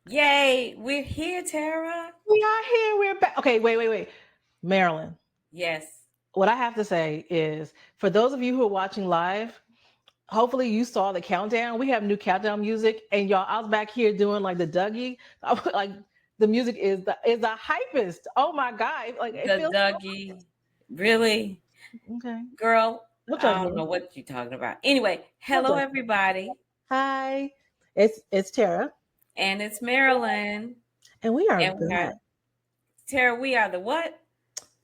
Yay, we're here, Tara. We are here. We're back. Okay, wait. Marilyn, Yes. what I have to say is for those of you who are watching live, hopefully you saw the countdown. We have new countdown music, and y'all, I was back here doing like the Dougie. I was like the music is the hypest. Oh my god! Like it The feels Dougie. Really? okay. Girl, Don't I judge don't me. know what you're talking about. Anyway, Don't hello, judge me. everybody. Hi, it's Tara, And it's Marilyn. and we are And we back. are, Tara, we are the what?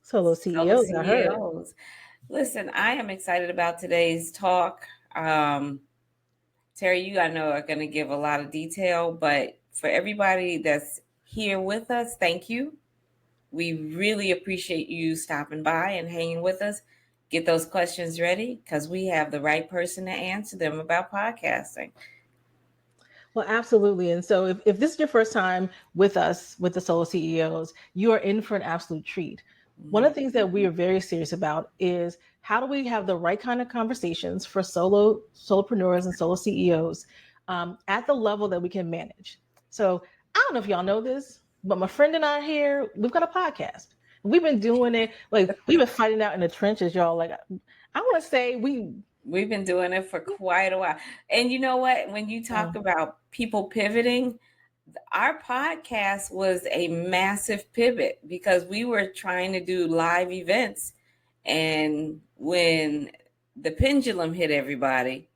Solo Solo CEOs. I heard. CEOs. Listen, I am excited about today's talk. Tara, you I know are going to give a lot of detail, but for everybody that's here with us, thank you. We really appreciate you stopping by and hanging with us. Get those questions ready because we have the right person to answer them about podcasting. Well, absolutely. And so if this is your first time with us, with the solo CEOs, you are in for an absolute treat. One of Mhm. the things that we are very serious about is how do we have the right kind of conversations for solopreneurs and solo CEOs at the level that we can manage. So I don't know if y'all know this, but my friend and I here, we've got a podcast. We've been doing it like we've been fighting out in the trenches, y'all. Like I want to say we We've been doing it for quite a while. And you know what? When you talk about people pivoting, our podcast was a massive pivot because we were trying to do live events. And when the pendulum hit everybody,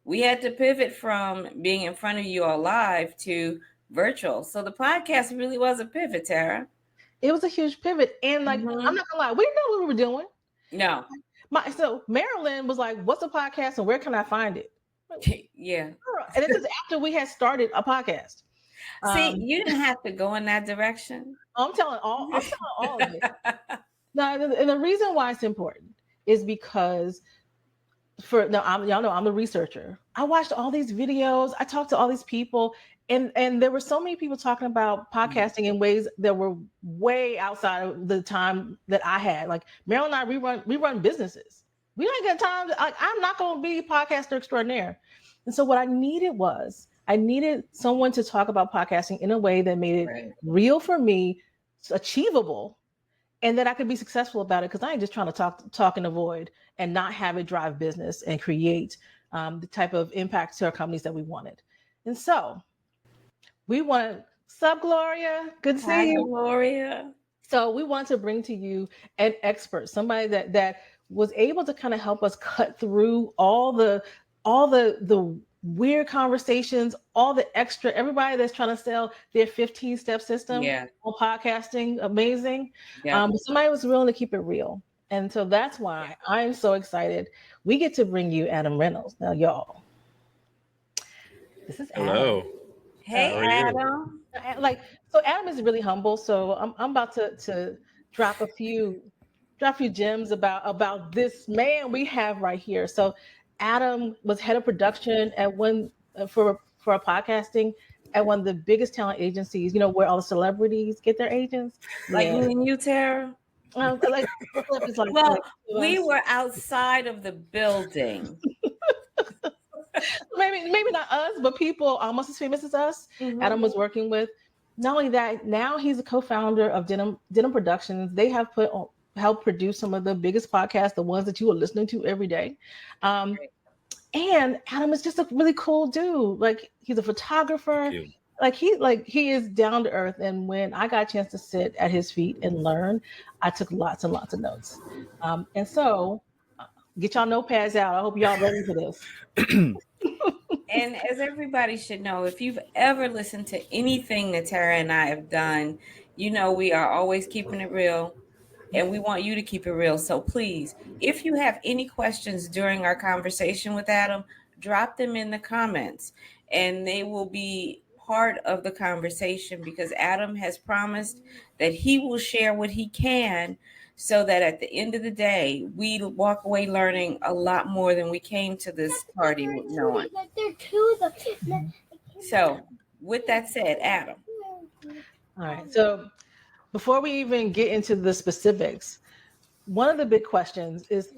we had to pivot from being in front of you all live to virtual. So the podcast really was a pivot, Tara. it was a huge pivot. And like I'm Hmm. not gonna lie, we didn't know what we were doing. No. So Marilyn was like, "What's a podcast and where can I find it?" I'm like, Yeah. "Girl," and this is after we had started a podcast. See, Um, you didn't have to go in that direction. I'm telling all of it. Now, and the reason why it's important is because y'all know I'm a researcher. I watched all these videos. I talked to all these people, and there were so many people talking about podcasting in ways that were way outside of the time that I had. Like Meryl and I, we run businesses. We don't get time. Like I'm not going to be podcaster extraordinaire. And so what I needed someone to talk about podcasting in a way that made it Right. real for me, achievable, and that I could be successful about it because I ain't just trying to talk in the void and not have it drive business and create the type of impact to our companies that we wanted. And so we wanted sub Gloria, good to Hi, see you. Gloria. So we want to bring to you an expert, somebody that was able to kind of help us cut through all the weird conversations, all the extra, everybody that's trying to sell their 15-step system Yeah. on podcasting, amazing. Yep. But somebody was willing to keep it real. And so that's Yeah. why I'm so excited. We get to bring you Adam Reynolds. Now, y'all, this is Adam. Hello. Hey, How are you? Adam. Like so Adam is really humble, so I'm about to drop a few gems about this man we have right here. So Adam was head of production at one for a podcasting at one of the biggest talent agencies, where all the celebrities get their agents. Like Yeah. me and you, Tara. Like Fluff is like Well, to we us. were outside of the building. Maybe not us, but people almost as famous as us. Hmm. Adam was working with. Not only that, now he's a co-founder of Denim Productions. They have helped produce some of the biggest podcasts, the ones that you are listening to every day. Um, Right. and Adam is just a really cool dude. Like he's a Thank photographer. you. He is down to earth. And when I got a chance to sit at his feet and learn, I took lots and lots of notes. And so get y'all notepads out. I hope y'all ready for this. And as everybody should know, if you've ever listened to anything that Tara and I have done, you know we are always keeping it real and we want you to keep it real. So please, if you have any questions during our conversation with Adam, drop them in the comments and they will be part of the conversation because Adam has promised that he will share what he can so that at the end of the day, we walk away learning a lot more than we came to this party with knowing. So, with that said, Adam. All right. So before we even get into the specifics, one of the big questions is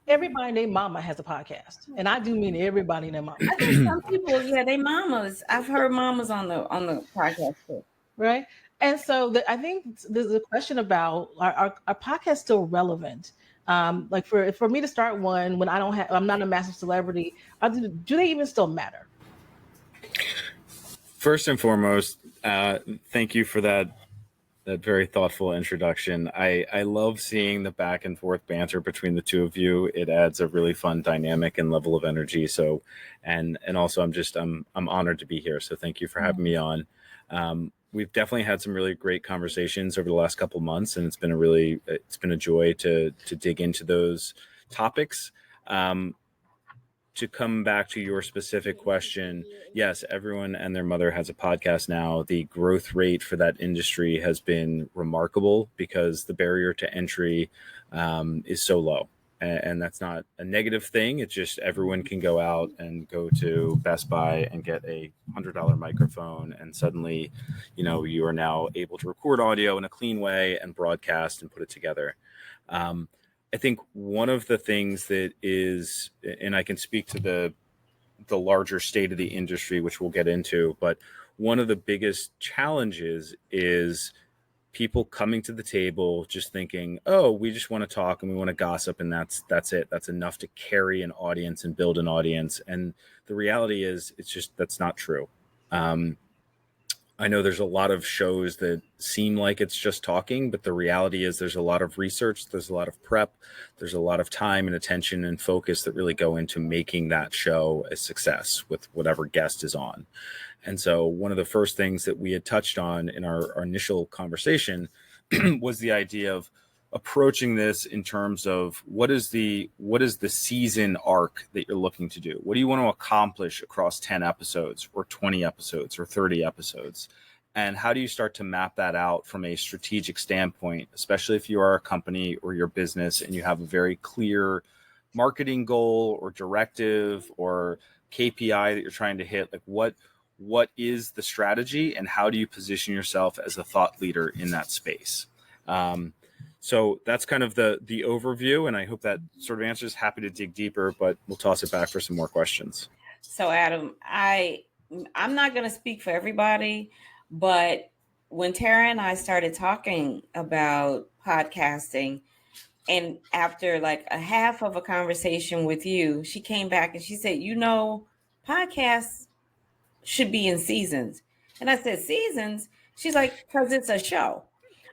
Everybody named Mama has a podcast, and I do mean everybody named Mama. I think some people, yeah, they mamas. I've heard mamas on the podcast too. Right? And so I think there's a question about our podcast still relevant? Like for me to start one when I'm not a massive celebrity, do they even still matter? First and foremost, thank you for that very thoughtful introduction. I love seeing the back and forth banter between the two of you. It adds a really fun dynamic and level of energy. So, and also I'm honored to be here. So thank you for having me on. We've definitely had some really great conversations over the last couple months, and it's been a joy to dig into those topics. To come back to your specific question, yes, everyone and their mother has a podcast now. The growth rate for that industry has been remarkable because the barrier to entry is so low. And that's not a negative thing. It's just everyone can go out and go to Best Buy and get a $100 microphone. And suddenly, you are now able to record audio in a clean way and broadcast and put it together. I think one of the things that is, and I can speak to the larger state of the industry, which we'll get into, but one of the biggest challenges is people coming to the table just thinking, oh, we just want to talk and we want to gossip, and that's it. That's enough to carry an audience and build an audience. And the reality is, that's not true. I know there's a lot of shows that seem like it's just talking, but the reality is there's a lot of research, there's a lot of prep, there's a lot of time and attention and focus that really go into making that show a success with whatever guest is on. And so one of the first things that we had touched on in our initial conversation was the idea of approaching this in terms of what is the season arc that you're looking to do? What do you want to accomplish across 10 episodes or 20 episodes or 30 episodes? And how do you start to map that out from a strategic standpoint, especially if you are a company or your business and you have a very clear marketing goal or directive or KPI that you're trying to hit? Like what is the strategy and how do you position yourself as a thought leader in that space? So that's kind of the overview, and I hope that sort of answers. Happy to dig deeper, but we'll toss it back for some more questions. So Adam, I'm not going to speak for everybody, but when Tara and I started talking about podcasting, and after like a half of a conversation with you, she came back and she said, podcasts should be in seasons. And I said, seasons? She's like, because it's a show.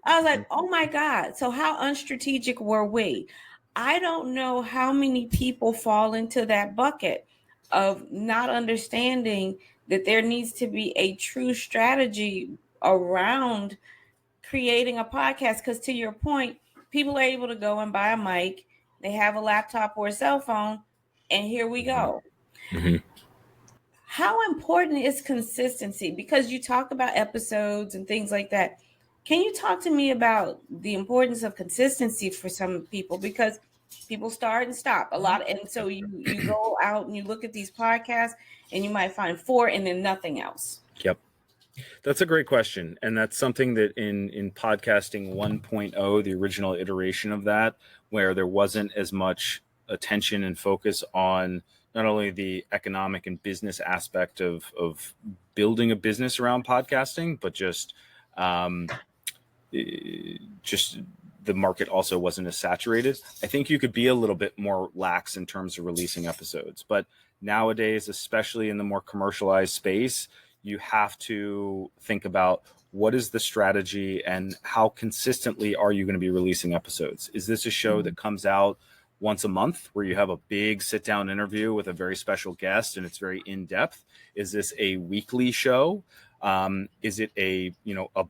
I was like, oh my God. So how unstrategic were we? I don't know how many people fall into that bucket of not understanding that there needs to be a true strategy around creating a podcast. Because to your point, people are able to go and buy a mic, they have a laptop or a cell phone, and here we go. Mm-hmm. How important is consistency? Because you talk about episodes and things like that. Can you talk to me about the importance of consistency for some people? Because people start and stop a lot. And so you go out and you look at these podcasts and you might find 4 and then nothing else. Yep. That's a great question. And that's something that in podcasting 1.0, the original iteration of that, where there wasn't as much attention and focus on not only the economic and business aspect of building a business around podcasting, but just the market also wasn't as saturated. I think you could be a little bit more lax in terms of releasing episodes. But nowadays, especially in the more commercialized space, you have to think about what is the strategy and how consistently are you going to be releasing episodes? Is this a show that comes out once a month where you have a big sit down interview with a very special guest and it's very in depth? Is this a weekly show? Is it a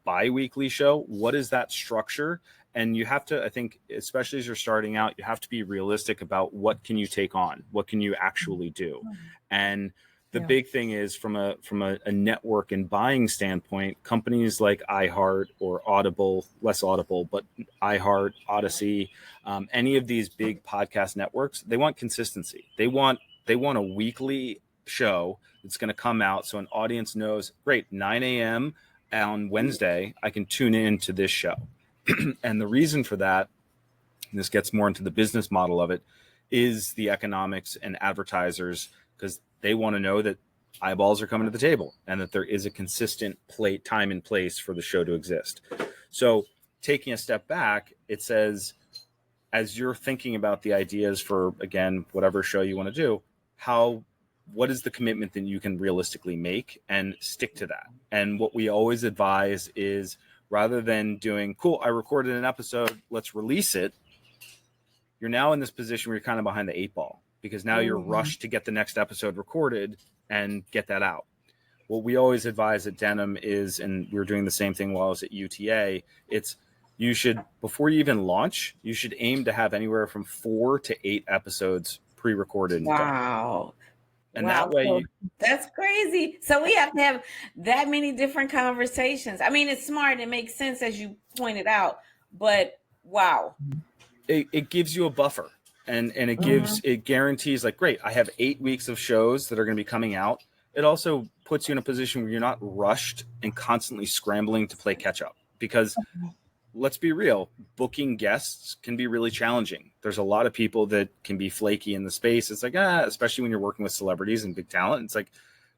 bi-weekly show? What is that structure? And you have to, I think, especially as you're starting out, you have to be realistic about what can you take on? What can you actually do? And the big thing is from a network and buying standpoint, companies like iHeart or Audible, less Audible, but iHeart, Odyssey, any of these big podcast networks, they want consistency. They want a weekly show that's going to come out so an audience knows, great, 9 a.m. on Wednesday, I can tune in to this show. And the reason for that, and this gets more into the business model of it, is the economics and advertisers, because they want to know that eyeballs are coming to the table and that there is a consistent time and place for the show to exist. So taking a step back, it says, as you're thinking about the ideas for, again, whatever show you want to do, what is the commitment that you can realistically make and stick to that? And what we always advise is, rather than doing, cool, I recorded an episode, let's release it, you're now in this position where you're kind of behind the 8 ball, because now you're rushed to get the next episode recorded and get that out. What we always advise at Denim is, and we were doing the same thing while I was at UTA, it's, you should, before you even launch, you should aim to have anywhere from 4 to 8 episodes pre-recorded and done. Wow. And that way, that's crazy. So we have to have that many different conversations. I mean, it's smart. It makes sense, as you pointed out, but wow. It gives you a buffer, and it guarantees, like, great, I have 8 weeks of shows that are going to be coming out. It also puts you in a position where you're not rushed and constantly scrambling to play catch up, because let's be real, booking guests can be really challenging. There's a lot of people that can be flaky in the space. It's like, especially when you're working with celebrities and big talent, it's like,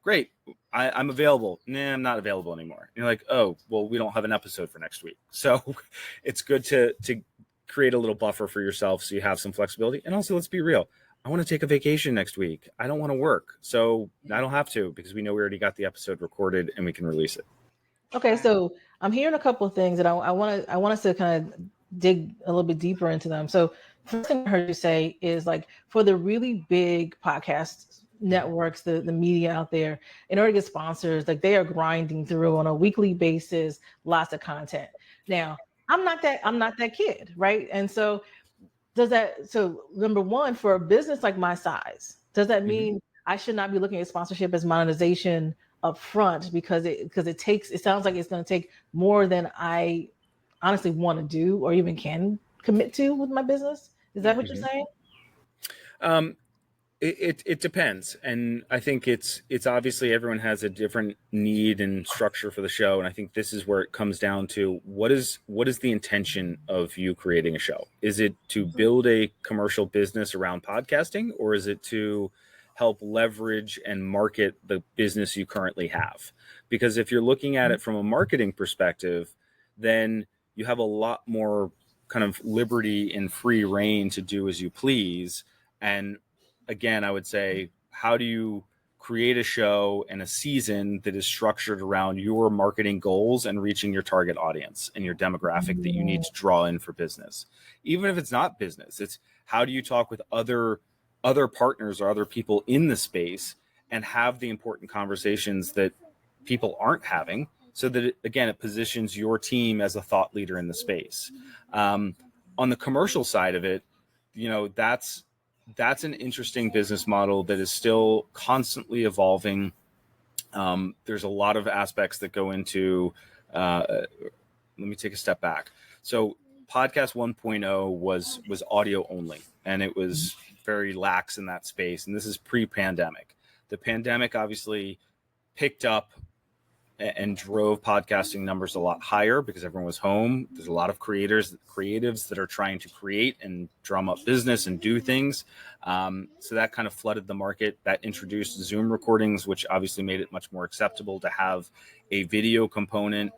great, I'm available. Nah, I'm not available anymore. And you're like, oh, well, we don't have an episode for next week. So it's good to create a little buffer for yourself so you have some flexibility. And also, let's be real, I want to take a vacation next week. I don't want to work. So I don't have to, because we know we already got the episode recorded and we can release it. Okay, so I'm hearing a couple of things that I want us to kind of dig a little bit deeper into them. So first thing I heard you say is, like, for the really big podcast networks, the media out there, in order to get sponsors, like, they are grinding through on a weekly basis lots of content. Now, I'm not that kid, right? And so so number one, for a business like my size, does that mean I should not be looking at sponsorship as monetization up front, because it sounds like it's going to take more than I honestly want to do or even can commit to with my business? Is that what you're saying? It depends, and I think it's obviously everyone has a different need and structure for the show, and I think this is where it comes down to what is the intention of you creating a show? Is it to build a commercial business around podcasting, or is it to help leverage and market the business you currently have? Because if you're looking at it from a marketing perspective, then you have a lot more kind of liberty and free reign to do as you please. And again, I would say, how do you create a show and a season that is structured around your marketing goals and reaching your target audience and your demographic that you need to draw in for business? Even if it's not business, it's how do you talk with other partners or other people in the space and have the important conversations that people aren't having, so that it positions your team as a thought leader in the space. On the commercial side of it, that's an interesting business model that is still constantly evolving. There's a lot of aspects that go into, let me take a step back. So podcast 1.0 was audio only, and it was very lax in that space. And this is pre-pandemic. The pandemic obviously picked up and drove podcasting numbers a lot higher because everyone was home. There's a lot of creatives that are trying to create and drum up business and do things. So that kind of flooded the market. That introduced Zoom recordings, which obviously made it much more acceptable to have a video component.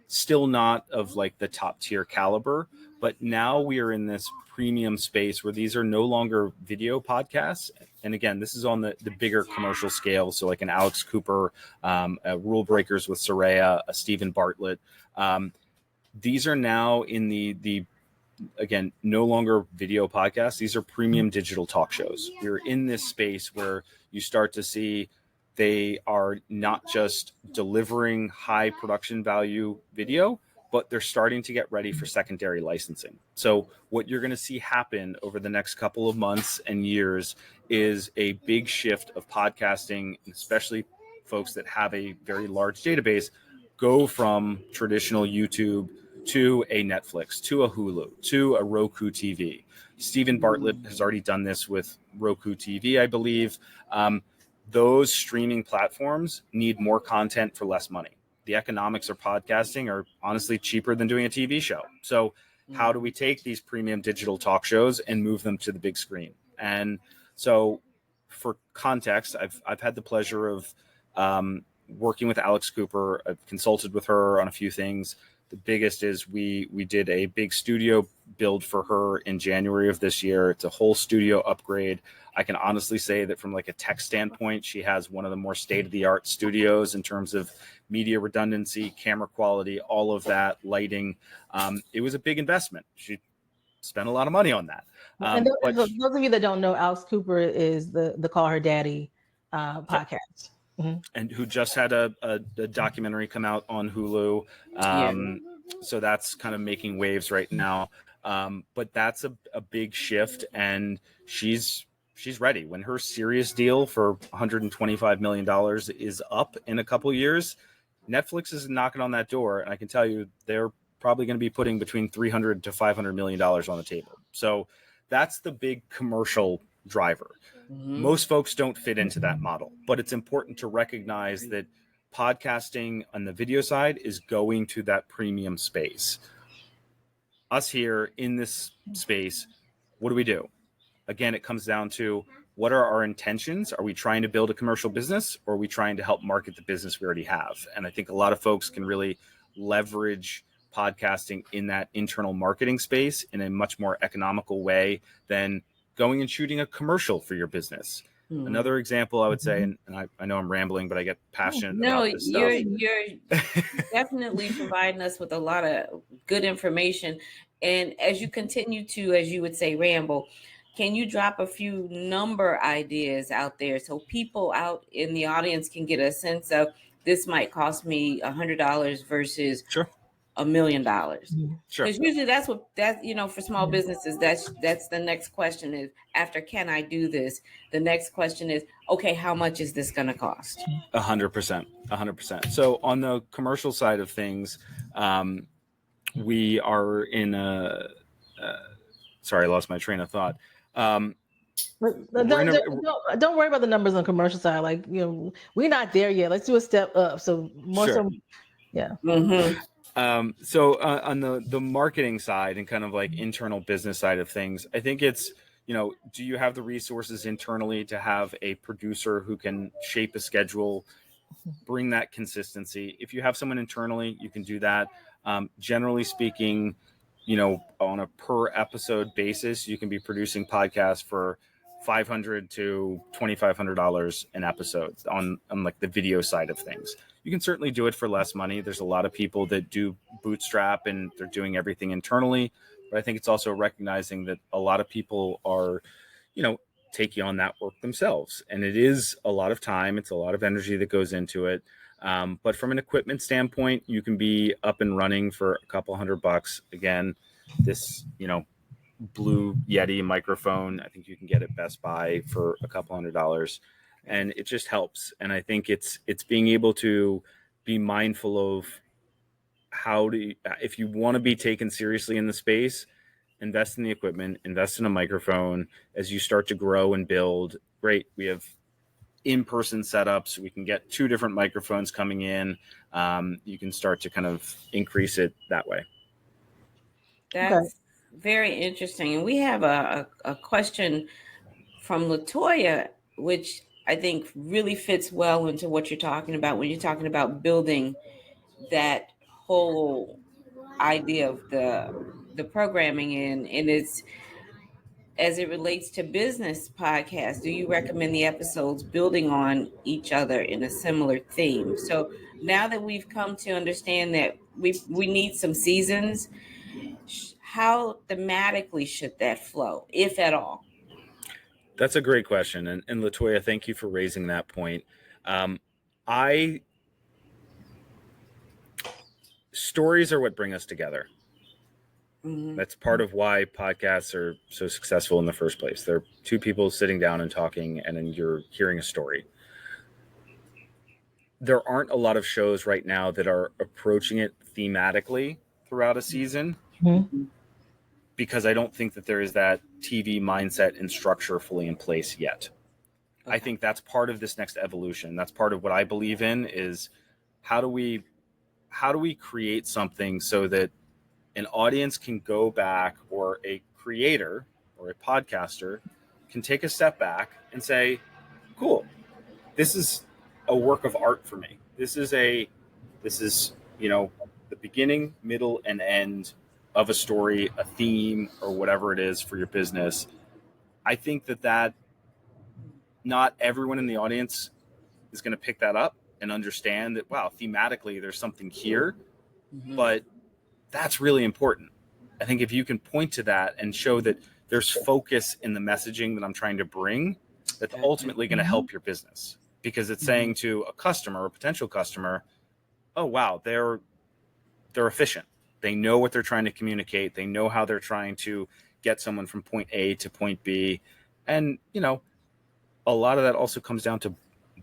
Still not of like the top tier caliber, but now we are in this premium space where these are no longer video podcasts. And again, this is on the bigger commercial scale. So like an Alex Cooper, Rule Breakers with Soraya, a Stephen Bartlett. These are now in the again, no longer video podcasts. These are premium digital talk shows. We're in this space where you start to see they are not just delivering high production value video, but they're starting to get ready for secondary licensing. So what you're going to see happen over the next couple of months and years is a big shift of podcasting, especially folks that have a very large database, go from traditional YouTube to a Netflix, to a Hulu, to a Roku TV. Stephen Bartlett has already done this with Roku TV, I believe. Those streaming platforms need more content for less money. The economics of podcasting are honestly cheaper than doing a TV show. So How do we take these premium digital talk shows and move them to the big screen? And so, for context, I've had the pleasure of working with Alex Cooper. I've consulted with her on a few things. The biggest is we did a big studio build for her in January of this year. It's a whole studio upgrade. I can honestly say that from like a tech standpoint, she has one of the more state-of-the-art studios in terms of media redundancy, camera quality, all of that, lighting. It was a big investment. She spent a lot of money on that. And those of you that don't know, Alex Cooper is the Call Her Daddy podcast. Mm-hmm. And who just had a documentary come out on Hulu. So that's kind of making waves right now. But that's a big shift, and she's ready. When her serious deal for $125 million is up in a couple years, Netflix is knocking on that door, and I can tell you they're probably going to be putting between $300 to $500 million on the table. So that's the big commercial driver. Mm-hmm. Most folks don't fit into that model, but it's important to recognize that podcasting on the video side is going to that premium space. Us here in this space, what do we do? Again, it comes down to, what are our intentions? Are we trying to build a commercial business, or are we trying to help market the business we already have? And I think a lot of folks can really leverage podcasting in that internal marketing space in a much more economical way than going and shooting a commercial for your business. Mm-hmm. Another example I would say, and I know I'm rambling, but I get passionate about this stuff. You're definitely providing us with a lot of good information. And as you continue to, as you would say, ramble, can you drop a few number ideas out there so people out in the audience can get a sense of, this might cost me $100 versus Sure. $1 million? Sure. Because usually that's for small businesses, that's the next question is, after can I do this? The next question is, okay, how much is this going to cost? 100%. So on the commercial side of things, we are in sorry, I lost my train of thought. Don't worry about the numbers on the commercial side. Like, we're not there yet. Let's do a step up. So more sure. Yeah. Mm-hmm. So on the marketing side and kind of like internal business side of things, I think it's, do you have the resources internally to have a producer who can shape a schedule, bring that consistency? If you have someone internally, you can do that. Generally speaking, on a per episode basis, you can be producing podcasts for $500 to $2,500 an episode on like the video side of things. You can certainly do it for less money. There's a lot of people that do bootstrap and they're doing everything internally, but I think it's also recognizing that a lot of people are, taking on that work themselves. And it is a lot of time. It's a lot of energy that goes into it. But from an equipment standpoint, you can be up and running for a couple $100. Again, this, Blue Yeti microphone, I think you can get at Best Buy for a couple $100, and it just helps. And I think it's being able to be mindful of if you want to be taken seriously in the space, invest in the equipment, invest in a microphone. As you start to grow and build, great. We have in-person setups. We can get 2 different microphones coming in. You can start to kind of increase it that way. That's very interesting. And we have a question from Latoya, which I think really fits well into what you're talking about when you're talking about building that whole idea of the programming and it's, as it relates to business podcasts, do you recommend the episodes building on each other in a similar theme? So now that we've come to understand that we need some seasons, how thematically should that flow, if at all? That's a great question. And Latoya, thank you for raising that point. Stories are what bring us together. Mm-hmm. That's part of why podcasts are so successful in the first place. They're 2 people sitting down and talking, and then you're hearing a story. There aren't a lot of shows right now that are approaching it thematically throughout a season, because I don't think that there is that TV mindset and structure fully in place yet. Okay. I think that's part of this next evolution. That's part of what I believe in is how do we create something so that an audience can go back, or a creator or a podcaster can take a step back and say, cool, this is a work of art for me. This is the beginning, middle, and end of a story, a theme, or whatever it is for your business. I think that not everyone in the audience is going to pick that up and understand that, wow, thematically there's something here, but that's really important. I think if you can point to that and show that there's focus in the messaging that I'm trying to bring, that's ultimately going to help your business, because it's saying to a customer or potential customer, oh, wow, they're efficient. They know what they're trying to communicate. They know how they're trying to get someone from point A to point B. And, a lot of that also comes down to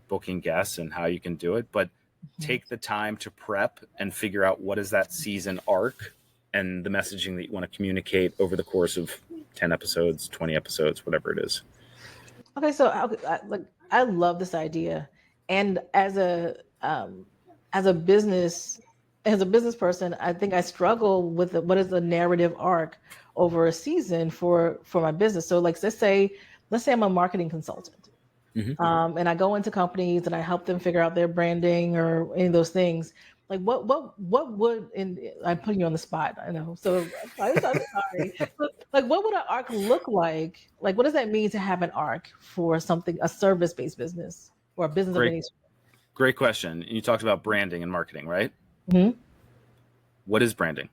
booking guests and how you can do it, but take the time to prep and figure out what is that season arc and the messaging that you want to communicate over the course of 10 episodes, 20 episodes, whatever it is. Okay, so I love this idea, and as a business person, I think I struggle with what is the narrative arc over a season for my business. So, like, let's say I'm a marketing consultant, and I go into companies and I help them figure out their branding or any of those things. Like, what would, I'm putting you on the spot, I know. So I'm sorry. But, like, what would an arc look like? Like, what does that mean to have an arc for a service-based business or a business of any sort? Great question. You talked about branding and marketing, right? Mm-hmm. What is branding?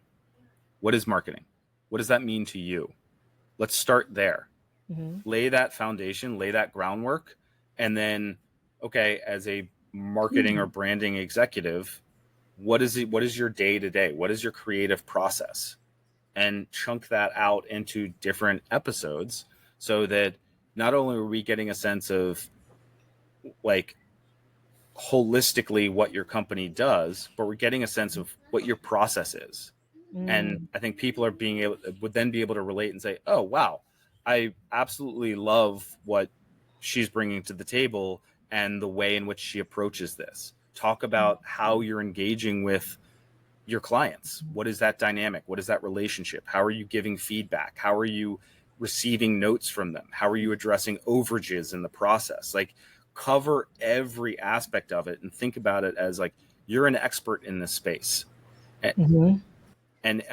What is marketing? What does that mean to you? Let's start there. Lay that foundation, lay that groundwork, and then, okay, as a marketing or branding executive, what is your day-to-day? What is your creative process? And chunk that out into different episodes so that not only are we getting a sense of, like, holistically what your company does, but we're getting a sense of what your process is. And I think people would then be able to relate and say, oh, wow, I absolutely love what she's bringing to the table and the way in which she approaches this. Talk about how you're engaging with your clients. What is that dynamic? What is that relationship? How are you giving feedback? How are you receiving notes from them? How are you addressing overages in the process? Like, cover every aspect of it and think about it as, like, you're an expert in this space. And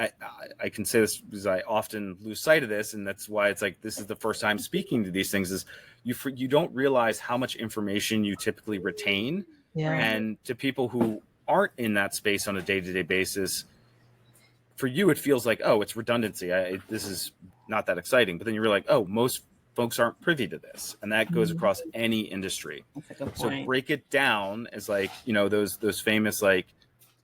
I can say this because I often lose sight of this, and that's why it's like, this is the first time speaking to these things, is you don't realize how much information you typically retain. And to people who aren't in that space on a day-to-day basis, for you it feels like, oh, it's redundancy. This is not that exciting. But then you're like, oh, most folks aren't privy to this, and that goes across any industry. So break it down as, like, those famous, like,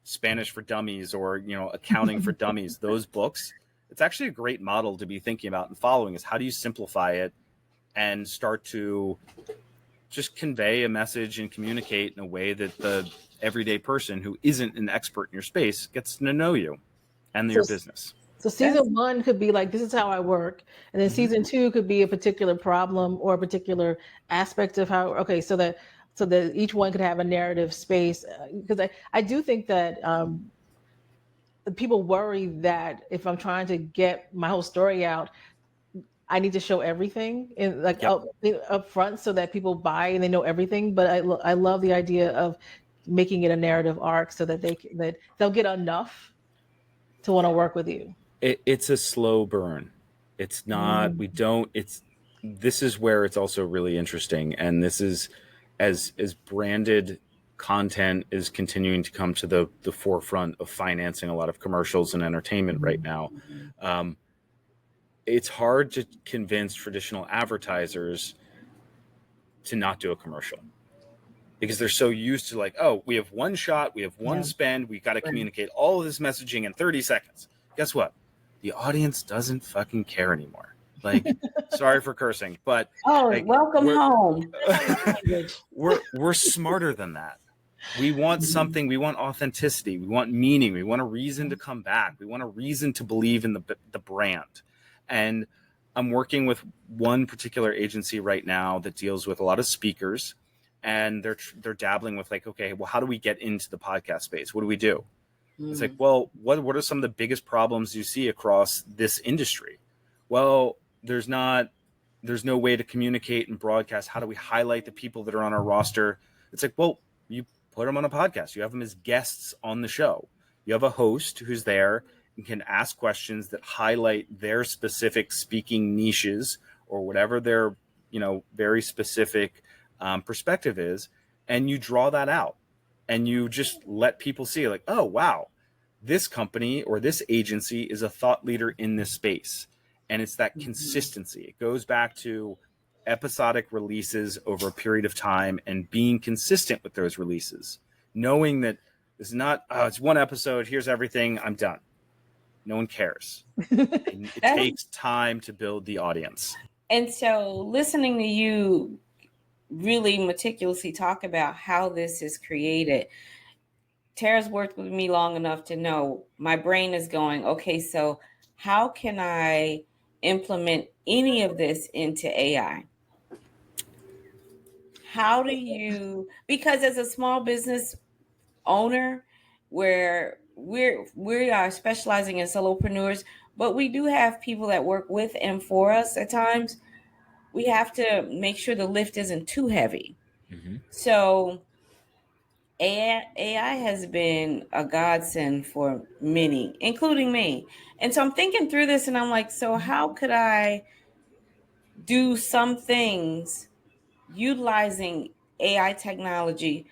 Spanish for Dummies or Accounting for Dummies, those books. It's actually a great model to be thinking about and following, is how do you simplify it and start to just convey a message and communicate in a way that the everyday person who isn't an expert in your space gets to know you and your business. So season 1 could be like, this is how I work. And then season 2 could be a particular problem or a particular aspect of how, okay, so that each one could have a narrative space. Because I do think that people worry that if I'm trying to get my whole story out, I need to show everything in, like, up front so that people buy and they know everything. But I love the idea of making it a narrative arc so that they'll get enough to want to work with you. It's a slow burn. It's not, this is where it's also really interesting. And this is, as branded content is continuing to come to the forefront of financing a lot of commercials and entertainment right now. It's hard to convince traditional advertisers to not do a commercial, because they're so used to, like, oh, we have one shot, we have one spend, we got to communicate all of this messaging in 30 seconds. Guess what? The audience doesn't fucking care anymore. Like, sorry for cursing, but welcome home. we're smarter than that. We want something. We want authenticity. We want meaning. We want a reason to come back. We want a reason to believe in the brand. And I'm working with one particular agency right now that deals with a lot of speakers, and they're dabbling with, like, okay, well, how do we get into the podcast space? What do we do? It's like, well, what are some of the biggest problems you see across this industry? Well, there's no way to communicate and broadcast. How do we highlight the people that are on our roster? It's like, well, you put them on a podcast. You have them as guests on the show. You have a host who's there and can ask questions that highlight their specific speaking niches or whatever their, very specific perspective is. And you draw that out and you just let people see like, oh, wow, this company or this agency is a thought leader in this space. And it's that consistency. It goes back to episodic releases over a period of time and being consistent with those releases, knowing that it's not, it's one episode, here's everything, I'm done. No one cares. It takes time to build the audience. And so listening to you really meticulously talk about how this is created, Tara's worked with me long enough to know my brain is going, okay, so how can I implement any of this into AI? How do you, because as a small business owner, where we are specializing in solopreneurs, but we do have people that work with and for us at times. We have to make sure the lift isn't too heavy. Mm-hmm. So AI has been a godsend for many, including me. And so I'm thinking through this and I'm like, so how could I do some things utilizing AI technology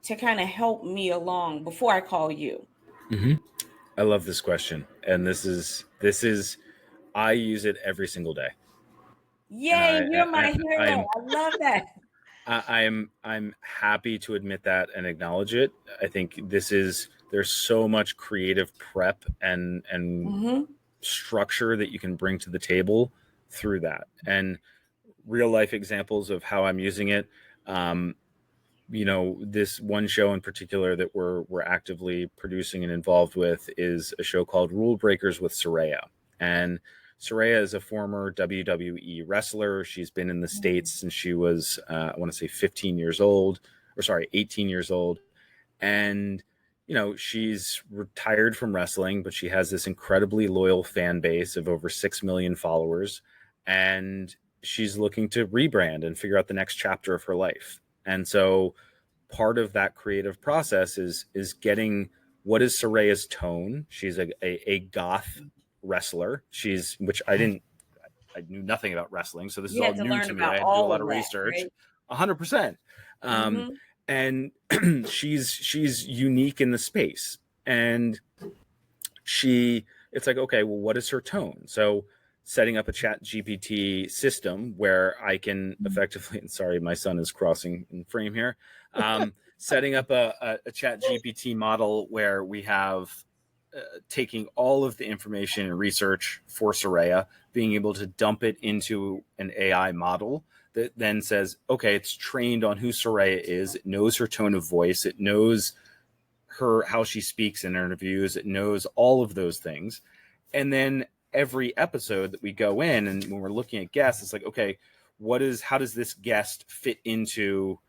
to kind of help me along before I call you? Mm-hmm. I love this question. And this is, I use it every single day. Yay, you're my hero. I love that. I'm happy to admit that and acknowledge it. I think there's so much creative prep and mm-hmm. structure that you can bring to the table through that, and real life examples of how I'm using it. This one show in particular that we're actively producing and involved with is a show called Rule Breakers with Saraya. And Saraya is a former WWE wrestler. She's been in the States since she was, I want to say 18 years old. And, she's retired from wrestling, but she has this incredibly loyal fan base of over 6 million followers. And she's looking to rebrand and figure out the next chapter of her life. And so part of that creative process is getting, what is Saraya's tone? She's a goth wrestler. I knew nothing about wrestling. So this is all new to me. I had to do a lot of research. 100%. And she's unique in the space. And it's like, okay, well, what is her tone? So setting up a chat GPT system where I can effectively, and sorry, my son is crossing in frame here, setting up a chat GPT model where we have taking all of the information and research for Saraya, being able to dump it into an AI model that then says, okay, it's trained on who Saraya is. It knows her tone of voice. It knows how she speaks in interviews. It knows all of those things. And then every episode that we go in, and when we're looking at guests, it's like, okay, how does this guest fit into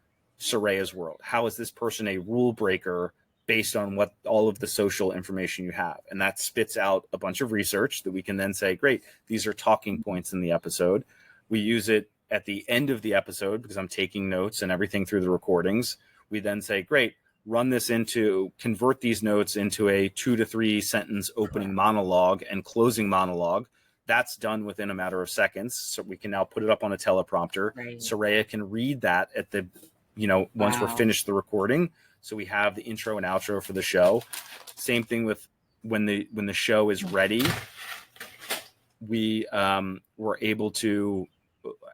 Saraya's world? How is this person a rule breaker based on what all of the social information you have? And that spits out a bunch of research that we can then say, great, these are talking points in the episode. We use it at the end of the episode because I'm taking notes and everything through the recordings. We then say, great, convert these notes into a 2 to 3 sentence opening monologue and closing monologue. That's done within a matter of seconds. So we can now put it up on a teleprompter. Right. Saraya can read that at the, once we're finished the recording. So we have the intro and outro for the show. Same thing with when the show is ready, we're able to,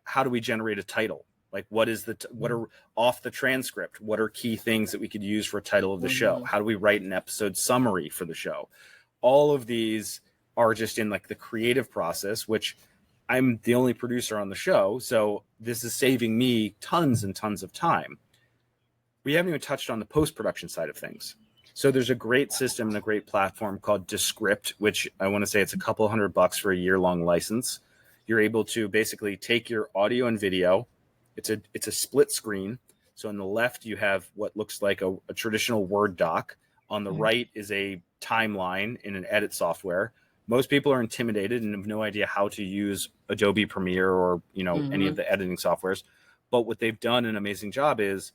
how do we generate a title? Like what are off the transcript? What are key things that we could use for a title of the show? How do we write an episode summary for the show? All of these are just in like the creative process, which I'm the only producer on the show. So this is saving me tons and tons of time. We haven't even touched on the post-production side of things. So there's a great system and a great platform called Descript, which I want to say it's a couple $100 for a year-long license. You're able to basically take your audio and video. It's a split screen. So on the left, you have what looks like a traditional Word doc. On the right is a timeline in an edit software. Most people are intimidated and have no idea how to use Adobe Premiere or, any of the editing softwares. But what they've done an amazing job is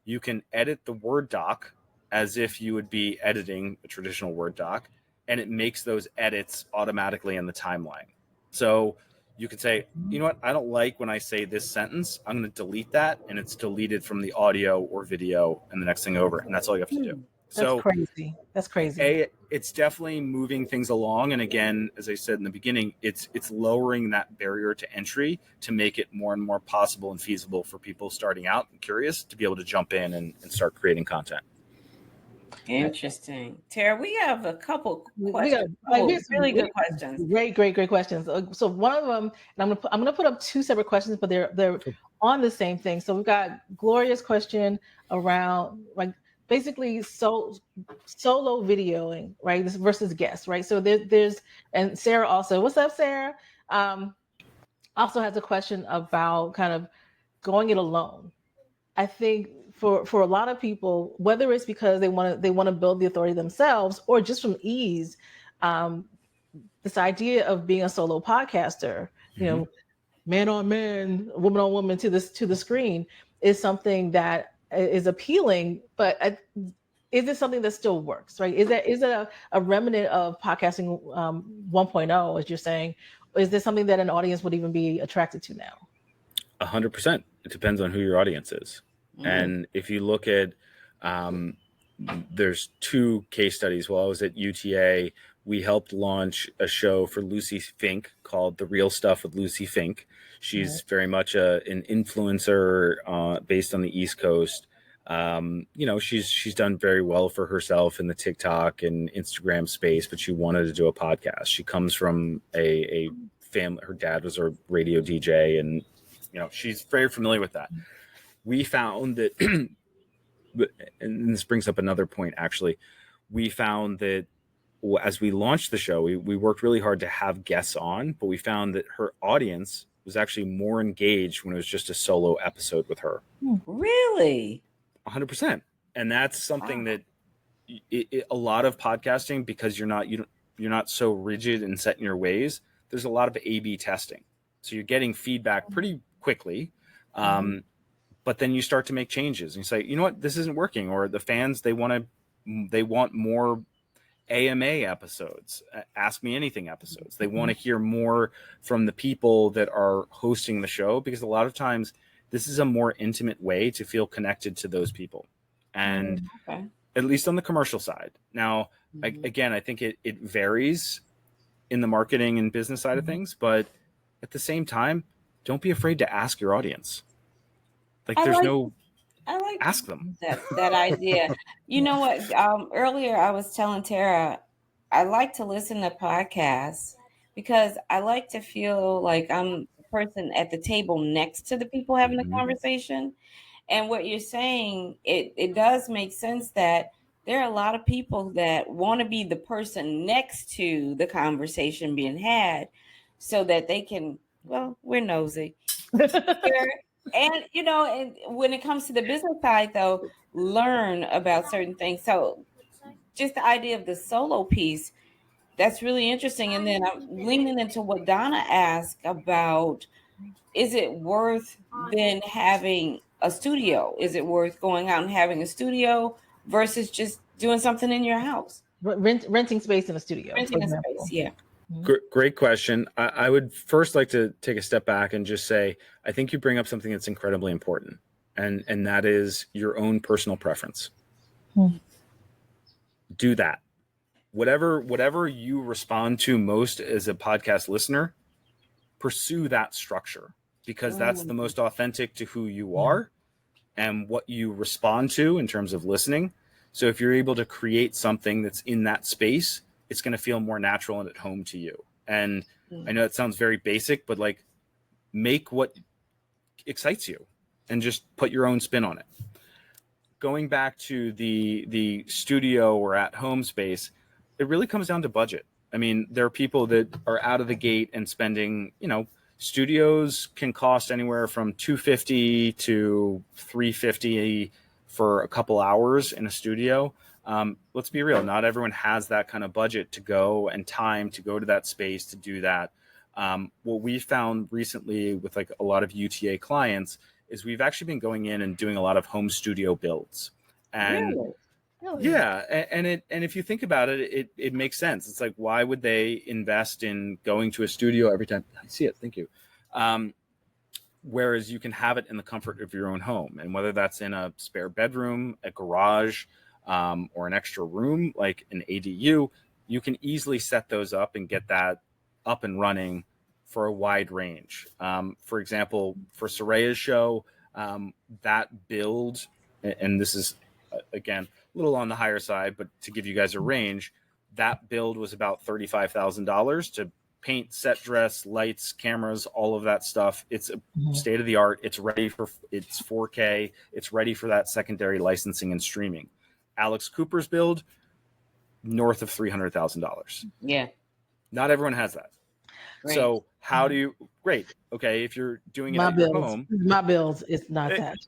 you can edit the Word doc as if you would be editing a traditional Word doc, and it makes those edits automatically in the timeline. So you could say, you know what, I don't like when I say this sentence. I'm going to delete that, and it's deleted from the audio or video and the next thing over, and that's all you have to do. That's crazy. That's crazy. It's definitely moving things along. And again, as I said in the beginning, it's lowering that barrier to entry to make it more and more possible and feasible for people starting out and curious to be able to jump in and start creating content. Interesting. Tara, we have a couple questions. We have really good questions. Great questions. So one of them, and I'm gonna put up two separate questions, but they're on the same thing. So we've got Gloria's question around basically solo videoing, right? This versus guests, right? So there's and Sarah also. What's up, Sarah? Also has a question about kind of going it alone. I think for a lot of people, whether it's because they want to build the authority themselves or just from ease, this idea of being a solo podcaster, man on man, woman on woman to the screen is something that is appealing. But is it something that still works, right? Is it a remnant of podcasting 1.0, as you're saying? Or is this something that an audience would even be attracted to now? 100%. It depends on who your audience is. And if you look at, there's two case studies. While I was at UTA, we helped launch a show for Lucy Fink called The Real Stuff with Lucy Fink. She's very much an influencer based on the East Coast. She's done very well for herself in the TikTok and Instagram space, but she wanted to do a podcast. She comes from a family. Her dad was a radio DJ, and she's very familiar with that. We found that, and this brings up another point, actually. We found that as we launched the show, we worked really hard to have guests on, but we found that her audience was actually more engaged when it was just a solo episode with her. Really? 100%. And that's something that a lot of podcasting, because you're not so rigid and set in your ways, there's a lot of A/B testing. So you're getting feedback pretty quickly. But then you start to make changes and you say, you know what, this isn't working. Or the fans, they want more AMA episodes, Ask Me Anything episodes. They want to hear more from the people that are hosting the show, because a lot of times this is a more intimate way to feel connected to those people. And at least on the commercial side. Now, again, I think it varies in the marketing and business side of things, but at the same time, don't be afraid to ask your audience. Ask them that idea. You know what? Earlier I was telling Tara, I like to listen to podcasts because I like to feel like I'm the person at the table next to the people having the conversation. And what you're saying, it does make sense that there are a lot of people that want to be the person next to the conversation being had so that they can, well, we're nosy. And, and when it comes to the business side, though, learn about certain things. So just the idea of the solo piece, that's really interesting. And then I'm leaning into what Donna asked about, is it worth then having a studio? Is it worth going out and having a studio versus just doing something in your house? Renting space in a studio. Renting a space, yeah. Great question. I would first like to take a step back and just say, I think you bring up something that's incredibly important, and that is your own personal preference. Do that. Whatever you respond to most as a podcast listener, pursue that structure, because that's the most authentic to who you are and what you respond to in terms of listening. So if you're able to create something that's in that space, it's going to feel more natural and at home to you. And I know it sounds very basic, but make what excites you and just put your own spin on it. Going back to the studio or at home space, it really comes down to budget. I mean, there are people that are out of the gate and spending, studios can cost anywhere from $250 to $350 for a couple hours in a studio. Let's be real. Not everyone has that kind of budget to go and time to go to that space to do that. What we found recently with like a lot of UTA clients is we've actually been going in and doing a lot of home studio builds. And Really? yeah, and if you think about it, it makes sense. It's like, why would they invest in going to a studio every time? I see it. Thank you. Whereas you can have it in the comfort of your own home, and whether that's in a spare bedroom, a garage, or an extra room like an ADU, you can easily set those up and get that up and running for a wide range. For example, for Soraya's show, that build, and this is again a little on the higher side, but to give you guys a range, that build was about $35,000 to paint, set dress, lights, cameras, all of that stuff. It's a state of the art. It's ready for, it's 4K. It's ready for that secondary licensing and streaming. Alex Cooper's build, north of $300,000. Yeah. Not everyone has that. Great. So how do you, great. Okay. If you're doing it at your home. My builds, it's not that.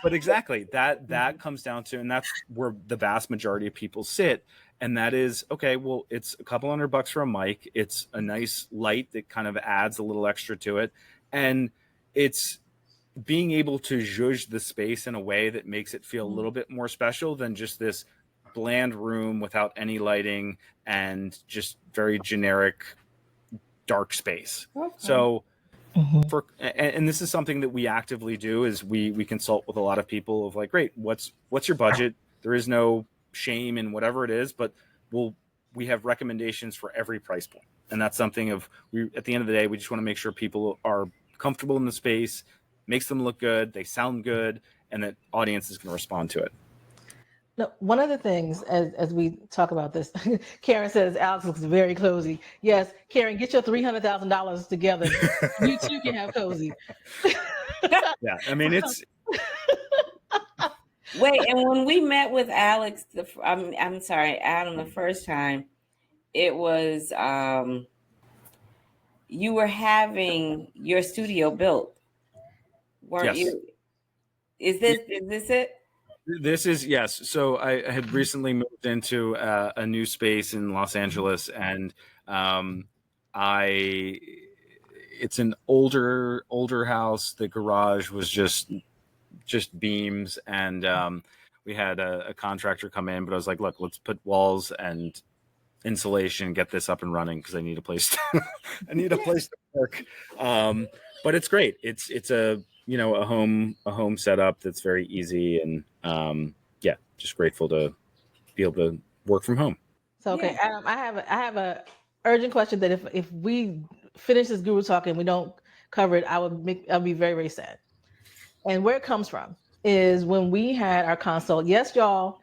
But exactly that comes down to, and that's where the vast majority of people sit. And that is, okay, well, it's a couple $100 for a mic. It's a nice light that kind of adds a little extra to it. And it's being able to zhuzh the space in a way that makes it feel a little bit more special than just this bland room without any lighting and just very generic dark space. Okay. So and this is something that we actively do, is we consult with a lot of people of like, great, what's your budget? There is no shame in whatever it is, but we have recommendations for every price point. And that's something of, at the end of the day, we just want to make sure people are comfortable in the space, makes them look good, they sound good, and that audience is going to respond to it. No, one of the things as we talk about this, Karen says Alex looks very cozy. Yes, Karen, get your $300,000 together. You too can have cozy. Yeah, I mean it's. Wait, and when we met with Alex, I'm sorry, Adam, the first time, it was you were having your studio built, weren't you? Is this it? This is, yes. So I had recently moved into a new space in Los Angeles, and it's an older house. The garage was just beams, and we had a contractor come in, but I was like, look, let's put walls and insulation, get this up and running, because I need a place to work. But it's great. It's a home setup that's very easy, and just grateful to be able to work from home. So okay, Adam, I have a urgent question that if we finish this Guru Talk and we don't cover it, I'll be very, very sad. And where it comes from is when we had our consult. Yes, y'all,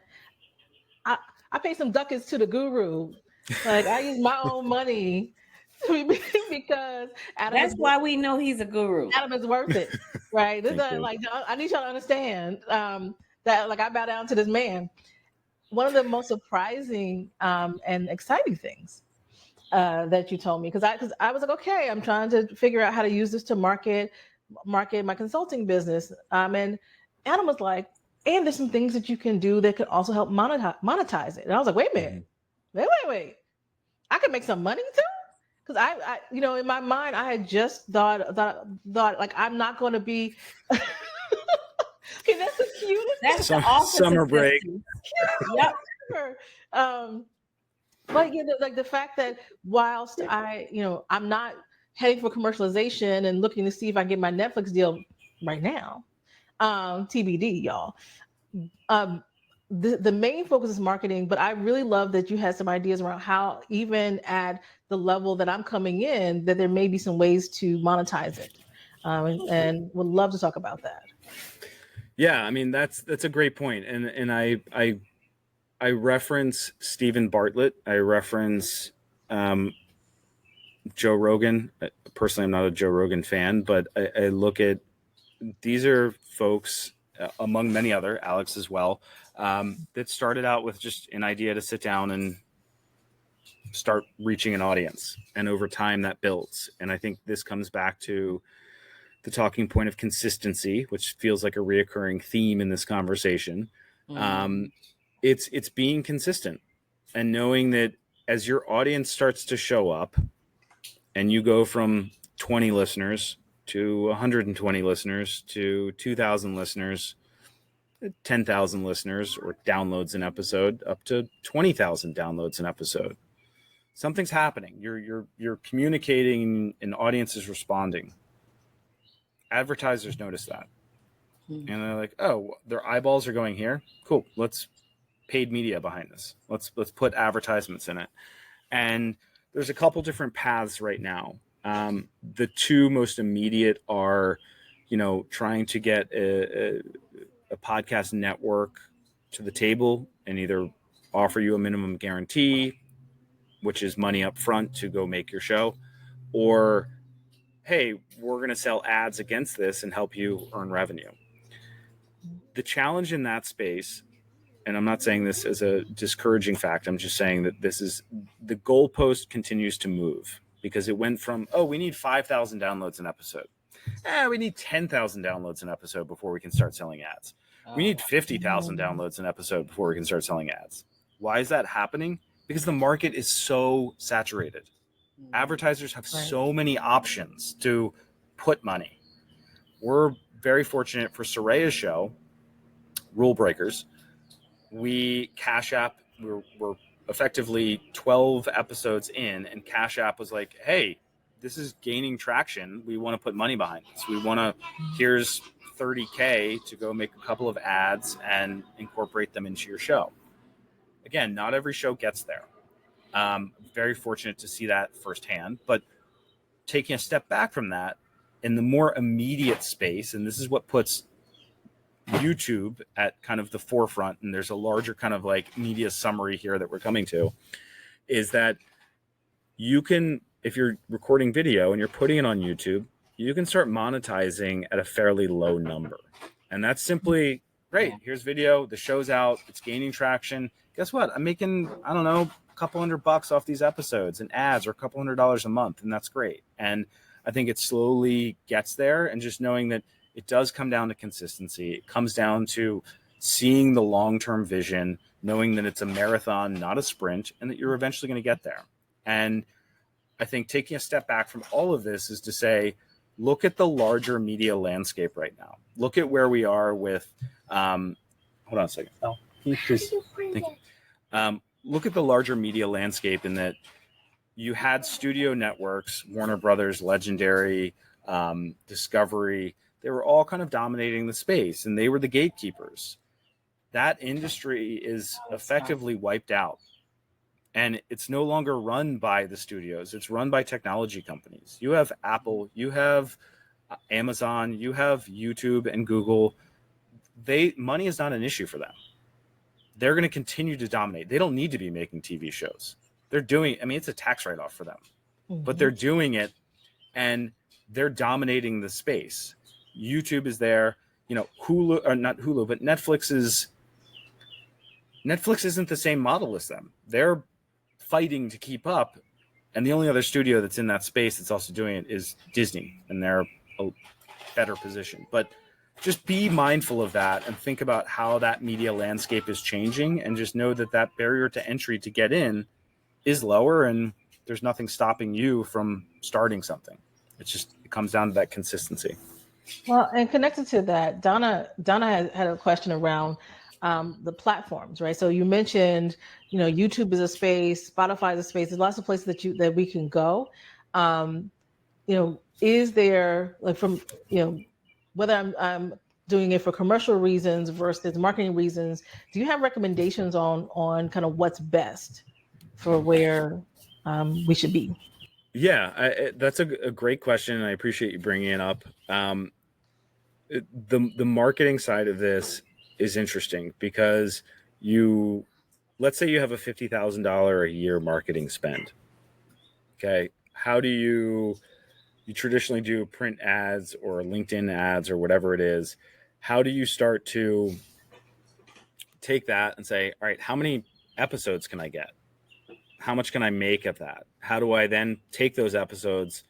I paid some ducats to the Guru. Like, I use my own money because Adam, that's why we know he's a guru. Adam is worth it, right? This is like, I need y'all to understand that, like, I bow down to this man. One of the most surprising and exciting things that you told me, because I was like, okay, I'm trying to figure out how to use this to market my consulting business, and Adam was like, and there's some things that you can do that could also help monetize it. And I was like, wait a minute, wait, I could make some money too. Because I in my mind, I had just thought like, I'm not going to be. Okay, that's the cutest. That's the summer break. Yep. But like the fact that whilst I'm not heading for commercialization and looking to see if I get my Netflix deal right now, TBD, y'all. The main focus is marketing, but I really love that you had some ideas around how, even at the level that I'm coming in, that there may be some ways to monetize it, and would love to talk about that. Yeah, I mean that's a great point, and I reference Stephen Bartlett. I reference Joe Rogan. Personally, I'm not a Joe Rogan fan, but I look at, these are folks, among many other, Alex as well, that started out with just an idea to sit down and start reaching an audience. And over time that builds. And I think this comes back to the talking point of consistency, which feels like a reoccurring theme in this conversation. it's being consistent and knowing that as your audience starts to show up and you go from 20 listeners to 120 listeners to 2,000 listeners, 10,000 listeners or downloads an episode, up to 20,000 downloads an episode, something's happening. You're communicating, and audience is responding. Advertisers notice that, and they're like, "Oh, their eyeballs are going here. Cool. Let's paid media behind this. Let's put advertisements in it." And there's a couple different paths right now. The two most immediate are, trying to get a podcast network to the table and either offer you a minimum guarantee, which is money up front to go make your show, or, hey, we're going to sell ads against this and help you earn revenue. The challenge in that space, and I'm not saying this as a discouraging fact, I'm just saying that the goalpost continues to move, because it went from, we need 5,000 downloads an episode. We need 10,000 downloads an episode before we can start selling ads. We need 50,000 downloads an episode before we can start selling ads. Why is that happening? Because the market is so saturated. Advertisers have so many options to put money. We're very fortunate for Soraya's show, Rule Breakers. We Cash App, we're effectively 12 episodes in, and Cash App was like, hey, this is gaining traction. We want to put money behind this. Here's $30K to go make a couple of ads and incorporate them into your show. Again, not every show gets there. Very fortunate to see that firsthand, but taking a step back from that, in the more immediate space, and this is what puts YouTube at kind of the forefront, and there's a larger kind of like media summary here that we're coming to, is that you can, if you're recording video and you're putting it on YouTube, you can start monetizing at a fairly low number. And that's simply, great, here's video, the show's out, it's gaining traction. Guess what? I'm making, I don't know, a couple $100 off these episodes and ads, or a couple $100 a month, and that's great. And I think it slowly gets there, and just knowing that it does come down to consistency. It comes down to seeing the long-term vision, knowing that it's a marathon, not a sprint, and that you're eventually going to get there. And I think taking a step back from all of this is to say, look at the larger media landscape right now. Look at where we are with, hold on a second. Oh, please. Thank you. Look at the larger media landscape in that you had studio networks, Warner Brothers, Legendary, Discovery. They were all kind of dominating the space, and they were the gatekeepers. That industry is effectively wiped out, and it's no longer run by the studios. It's run by technology companies. You have Apple, you have Amazon, you have YouTube and Google. Money is not an issue for them. They're going to continue to dominate. They don't need to be making TV shows. They're doing, it's a tax write-off for them, but they're doing it, and they're dominating the space. YouTube is there, Hulu, or not Hulu, but Netflix isn't the same model as them. They're fighting to keep up, and the only other studio that's in that space that's also doing it is Disney, and they're a better position. But just be mindful of that and think about how that media landscape is changing, and just know that that barrier to entry to get in is lower, and there's nothing stopping you from starting something. It comes down to that consistency. Well, and connected to that, Donna had a question around the platforms, right? So you mentioned, YouTube is a space, Spotify is a space. There's lots of places that we can go. Is there, like, from, whether I'm doing it for commercial reasons versus marketing reasons, do you have recommendations on kind of what's best for where we should be? Yeah, that's a great question, and I appreciate you bringing it up. The marketing side of this is interesting, because let's say you have a $50,000 a year marketing spend. Okay, how do you traditionally do print ads or LinkedIn ads or whatever it is? How do you start to take that and say, all right, how many episodes can I get? How much can I make of that? How do I then take those episodes,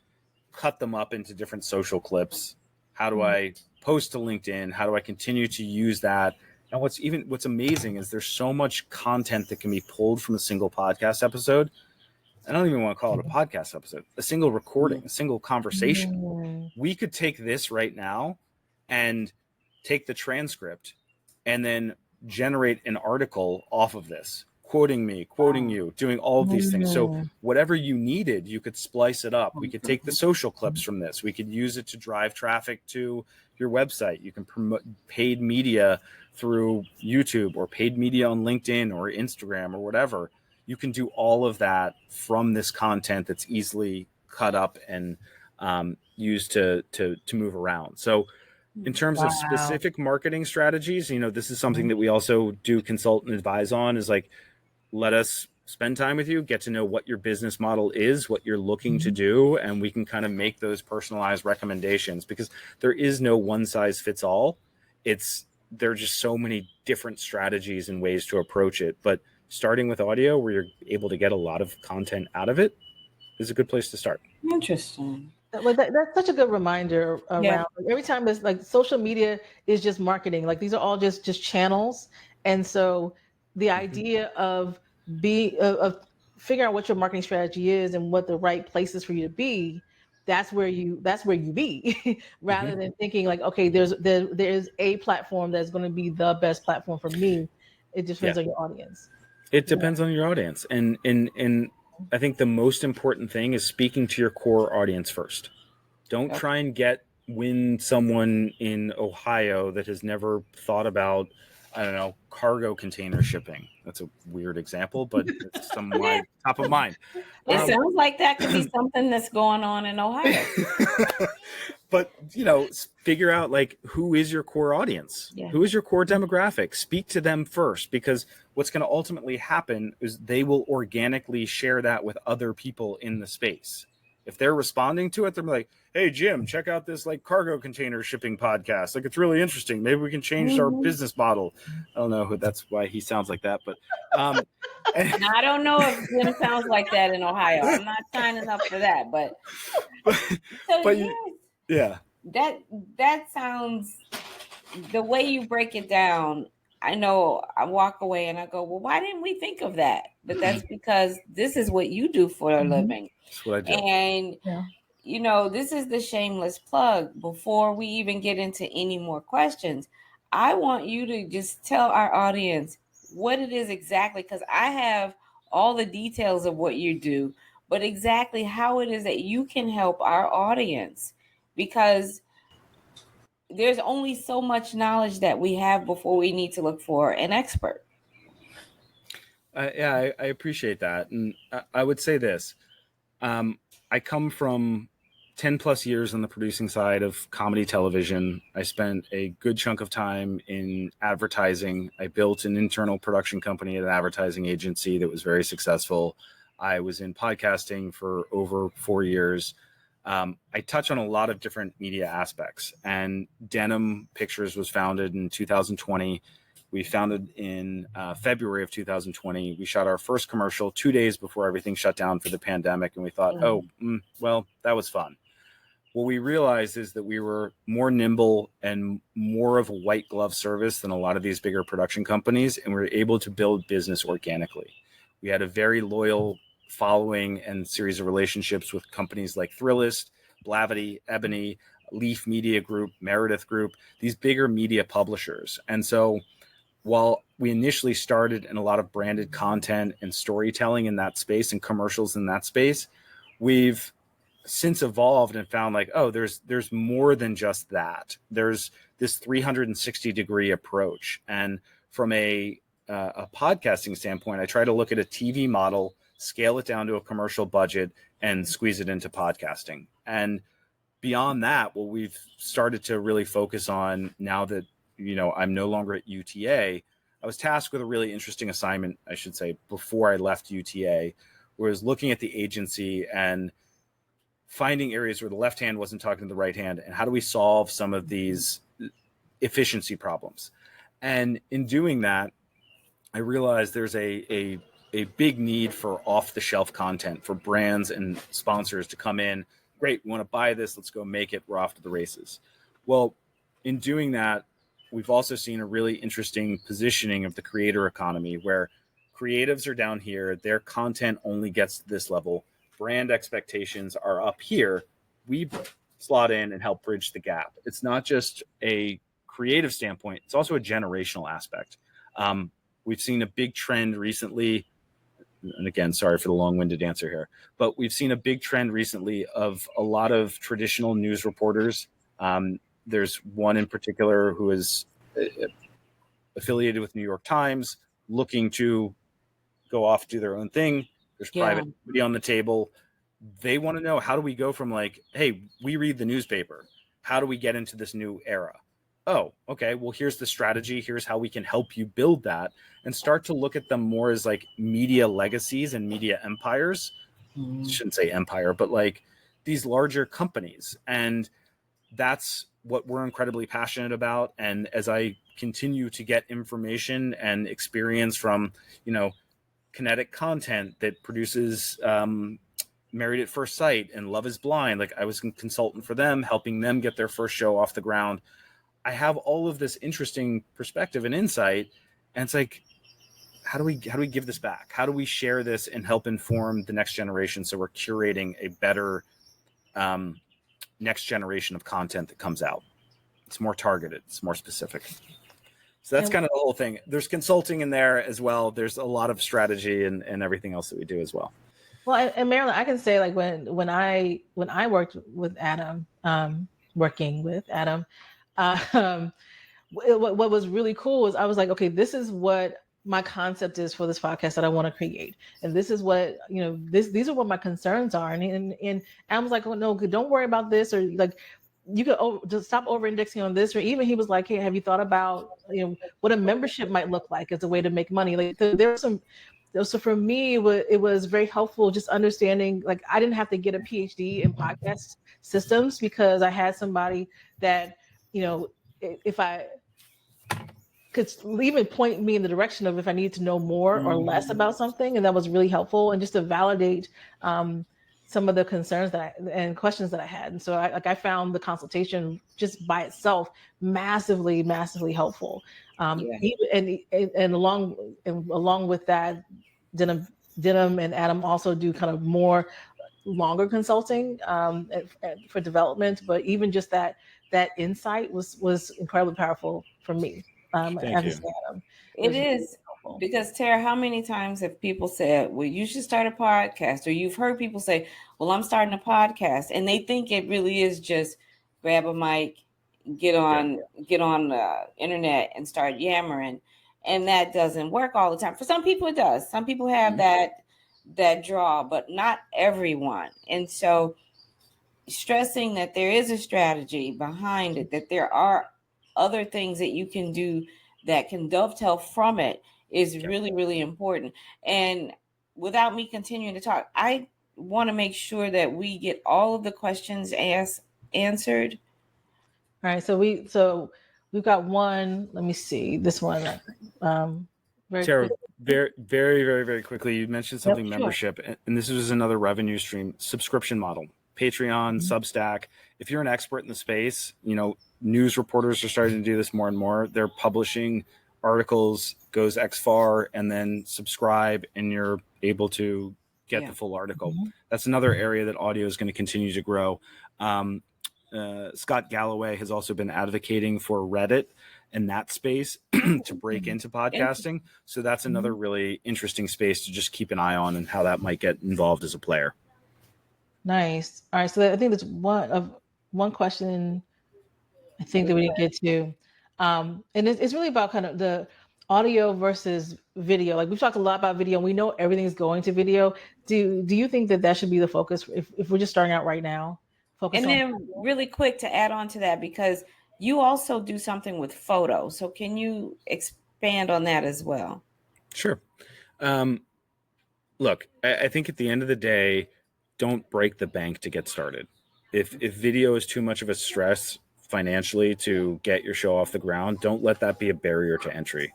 cut them up into different social clips? How do I post to LinkedIn? How do I continue to use that And what's amazing is there's so much content that can be pulled from a single podcast episode. I don't even want to call it a podcast episode, a single recording, a single conversation. We could take this right now and take the transcript and then generate an article off of this, quoting me, quoting you, doing all of these things. So whatever you needed, you could splice it up. We could take the social clips from this. We could use it to drive traffic to your website. You can promote paid media through YouTube or paid media on LinkedIn or Instagram or whatever. You can do all of that from this content that's easily cut up and used to move around. So in terms of specific marketing strategies, this is something that we also do consult and advise on, is like, let us spend time with you, get to know what your business model is, what you're looking to do, and we can kind of make those personalized recommendations, because there is no one size fits all. There are just so many different strategies and ways to approach it. But starting with audio, where you're able to get a lot of content out of it, is a good place to start. Interesting. That's such a good reminder around every time there's like social media is just marketing. Like these are all just channels. And so the idea of figuring out what your marketing strategy is and what the right places for you to be, that's where you be rather than thinking like, okay, there's a platform that's going to be the best platform for me. It just depends on your audience. It depends on your audience. And I think the most important thing is speaking to your core audience first. Don't try and win someone in Ohio that has never thought about, I don't know, cargo container shipping. That's a weird example, but it's top of mind. It sounds like that could be something that's going on in Ohio. But, figure out like, who is your core audience? Yeah. Who is your core demographic? Speak to them first, because what's going to ultimately happen is they will organically share that with other people in the space. If they're responding to it, they're like, hey, Jim, check out this like cargo container shipping podcast. Like, it's really interesting. Maybe we can change our business model. I don't know that's why he sounds like that, but I don't know if Jim sounds like that in Ohio. I'm not signing up for that, but yeah. That sounds, the way you break it down, I know I walk away and I go, well, why didn't we think of that? But that's because this is what you do for a living. That's what I do. And, this is the shameless plug. Before we even get into any more questions, I want you to just tell our audience what it is exactly, because I have all the details of what you do, but exactly how it is that you can help our audience. Because there's only so much knowledge that we have before we need to look for an expert. I appreciate that. And I would say this. I come from 10 plus years on the producing side of comedy television. I spent a good chunk of time in advertising. I built an internal production company at an advertising agency that was very successful. I was in podcasting for over 4 years. I touch on a lot of different media aspects, and Denim Pictures was founded in 2020. We founded in February of 2020. We shot our first commercial 2 days before everything shut down for the pandemic. And we thought, well, that was fun. What we realized is that we were more nimble and more of a white glove service than a lot of these bigger production companies. And we were able to build business organically. We had a very loyal following and series of relationships with companies like Thrillist, Blavity, Ebony, Leaf Media Group, Meredith Group, these bigger media publishers. And so while we initially started in a lot of branded content and storytelling in that space and commercials in that space, we've since evolved and found like, there's more than just that. There's this 360-degree approach. And from a podcasting standpoint, I try to look at a TV model, scale it down to a commercial budget, and squeeze it into podcasting. And beyond that, what we've started to really focus on now that, I'm no longer at UTA, I was tasked with a really interesting assignment, I should say, before I left UTA, where I was looking at the agency and finding areas where the left hand wasn't talking to the right hand, and how do we solve some of these efficiency problems. And in doing that, I realized there's a big need for off-the-shelf content for brands and sponsors to come in. Great, we want to buy this, let's go make it, we're off to the races. Well, in doing that, we've also seen a really interesting positioning of the creator economy where creatives are down here, their content only gets to this level, brand expectations are up here. We slot in and help bridge the gap. It's not just a creative standpoint, it's also a generational aspect. We've seen a big trend recently, and again, sorry for the long-winded answer here, but we've seen a big trend recently of a lot of traditional news reporters. There's one in particular who is affiliated with New York Times, looking to go off, do their own thing. There's private equity on the table. They want to know, how do we go from like, hey, we read the newspaper, how do we get into this new era? Oh, okay, well, here's the strategy. Here's how we can help you build that, and start to look at them more as like media legacies and media empires. Shouldn't say empire, but like these larger companies. And that's what we're incredibly passionate about. And as I continue to get information and experience from, kinetic content that produces Married at First Sight and Love is Blind, like I was a consultant for them, helping them get their first show off the ground. I have all of this interesting perspective and insight, and it's like, how do we give this back? How do we share this and help inform the next generation so we're curating a better next generation of content that comes out? It's more targeted, it's more specific. So that's kind of the whole thing. There's consulting in there as well. There's a lot of strategy and everything else that we do as well. Well, and Marilyn, I can say like when I worked with Adam, what was really cool was I was like, okay, this is what my concept is for this podcast that I want to create, and this is what these are what my concerns are, and I was like, oh no, don't worry about this, or like you could just stop over indexing on this, or even he was like, hey, have you thought about what a membership might look like as a way to make money? Like there was some. So for me, it was very helpful just understanding, like I didn't have to get a PhD in podcast systems because I had somebody that, if I could even point me in the direction of if I needed to know more or less about something. And that was really helpful. And just to validate some of the concerns and questions that I had. And so I found the consultation just by itself massively, massively helpful. And along with that, Denim and Adam also do kind of more longer consulting for development. But even just that insight was incredibly powerful for me. Thank you. Adam. It is. Because Tara, how many times have people said, well, you should start a podcast? Or you've heard people say, well, I'm starting a podcast. And they think it really is just grab a mic, get on the internet and start yammering. And that doesn't work all the time. For some people, it does. Some people have that draw, but not everyone. And so stressing that there is a strategy behind it, that there are other things that you can do that can dovetail from it is really, really important. And without me continuing to talk, I want to make sure that we get all of the questions answered. All right. So we've got one. Let me see this one. Tara, very, very, very, very quickly, you mentioned something membership, and this is another revenue stream, subscription model, Patreon, Substack. If you're an expert in the space, news reporters are starting to do this more and more. They're publishing articles, goes X far, and then subscribe, and you're able to get the full article. That's another area that audio is going to continue to grow. Scott Galloway has also been advocating for Reddit and that space to break into podcasting. So that's another really interesting space to just keep an eye on and how that might get involved as a player. Nice. All right. So I think there's one question I think that we didn't get to. And it's really about kind of the audio versus video. Like we've talked a lot about video, and we know everything's going to video. Do you think that should be the focus if we're just starting out right now? Then really quick to add on to that, because you also do something with photos. So can you expand on that as well? Sure. Look, I think at the end of the day, don't break the bank to get started. If video is too much of a stress financially to get your show off the ground, don't let that be a barrier to entry.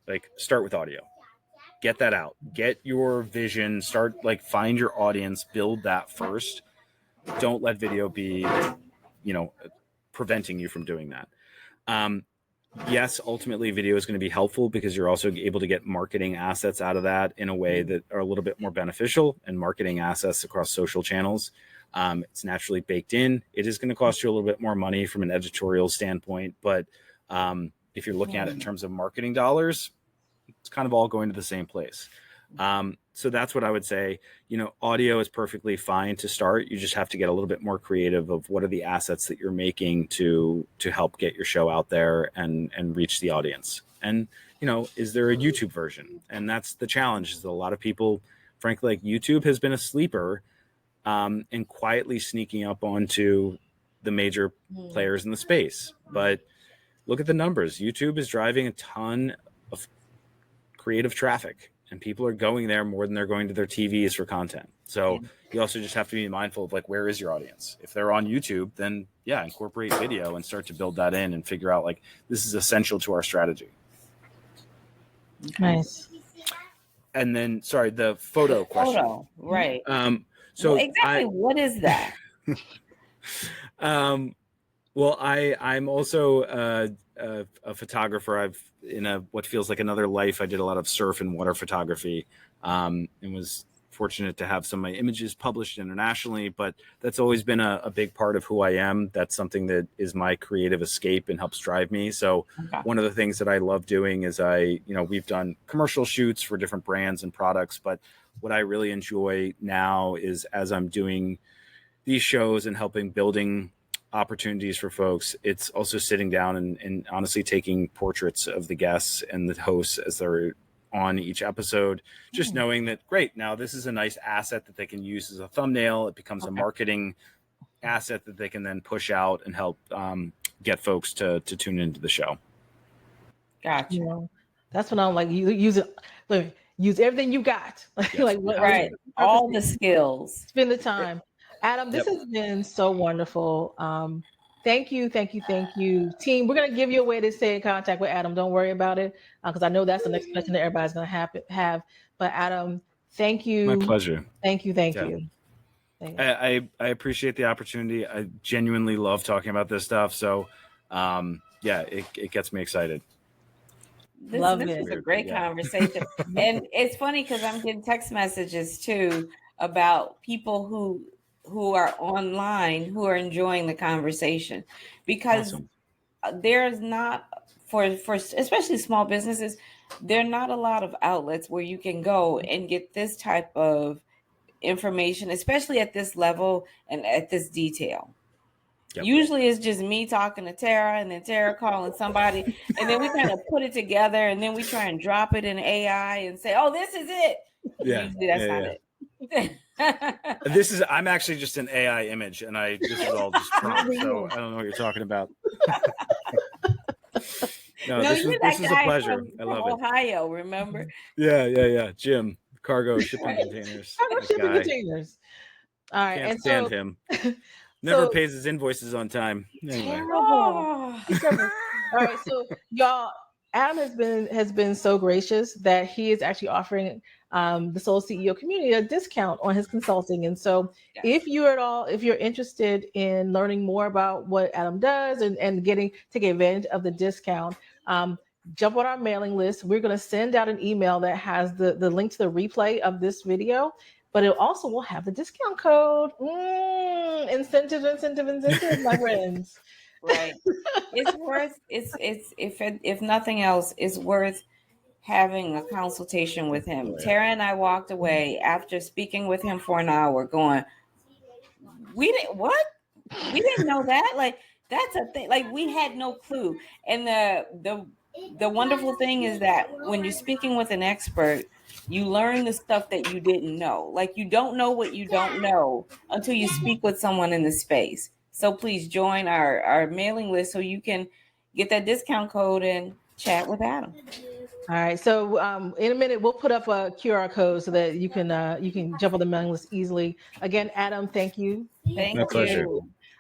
Like, start with audio. Get that out. Get your vision. Find your audience. Build that first. Don't let video be, preventing you from doing that. yes, ultimately video is going to be helpful because you're also able to get marketing assets out of that in a way that are a little bit more beneficial, and marketing assets across social channels. It's naturally baked in. It is going to cost you a little bit more money from an editorial standpoint, but if you're looking at it in terms of marketing dollars, it's kind of all going to the same place. So that's what I would say. Audio is perfectly fine to start. You just have to get a little bit more creative of what are the assets that you're making to help get your show out there and reach the audience. And, is there a YouTube version? And that's the challenge, is that a lot of people, frankly, like YouTube has been a sleeper and quietly sneaking up onto the major players in the space. But look at the numbers. YouTube is driving a ton of creative traffic, and people are going there more than they're going to their TVs for content. So you also just have to be mindful of, like, where is your audience? If they're on YouTube, then incorporate video and start to build that in and figure out, like, this is essential to our strategy. Nice. And then, sorry, the photo question. Photo, right. So exactly what is that? Well, I'm also a photographer. In what feels like another life, I did a lot of surf and water photography, and was fortunate to have some of my images published internationally. But that's always been a big part of who I am. That's something that is my creative escape and helps drive me. So one of the things that I love doing is we've done commercial shoots for different brands and products. But what I really enjoy now is, as I'm doing these shows and helping building opportunities for folks, it's also sitting down and honestly taking portraits of the guests and the hosts as they're on each episode, just knowing that, great, now this is a nice asset that they can use as a thumbnail. It becomes a marketing asset that they can then push out and help get folks to tune into the show. Gotcha. That's when I'm like, use everything you got. Right. All the skills. Spend the time. Adam, this has been so wonderful. Thank you. Team, we're going to give you a way to stay in contact with Adam. Don't worry about it, because I know that's the next question that everybody's going to have. But Adam, thank you. My pleasure. Thank you. I appreciate the opportunity. I genuinely love talking about this stuff. So, it gets me excited. This is a great conversation. And it's funny because I'm getting text messages too about people who are online who are enjoying the conversation, because there's not for especially small businesses, there are not a lot of outlets where you can go and get this type of information, especially at this level and at this detail. Usually it's just me talking to Tara and then Tara calling somebody, and then we kind of put it together, and then we try and drop it in AI and say, oh, this is it. Usually that's not it. I'm actually just an AI image, and this is all just prompt, so I don't know what you're talking about. This is a pleasure. I love it. Ohio, remember? Yeah. Jim, cargo shipping containers. Containers. All right, can't stand him. Never pays his invoices on time. Anyway. Terrible. All right, so y'all, Adam has been so gracious that he is actually offering the Soul CEO community a discount on his consulting. And so if you're interested in learning more about what Adam does and take advantage of the discount, jump on our mailing list. We're going to send out an email that has the link to the replay of this video, but it also will have the discount code. Incentive, my friends. Right. It's worth if nothing else, it's worth having a consultation with him. Tara and I walked away after speaking with him for an hour going, we didn't know that. Like, that's a thing. Like, we had no clue. And the wonderful thing is that when you're speaking with an expert, you learn the stuff that you didn't know. Like, you don't know what you don't know until you speak with someone in the space. So please join our mailing list so you can get that discount code and chat with Adam. All right. So in a minute, we'll put up a QR code so that you can jump on the mailing list easily. Again, Adam, thank you. My pleasure.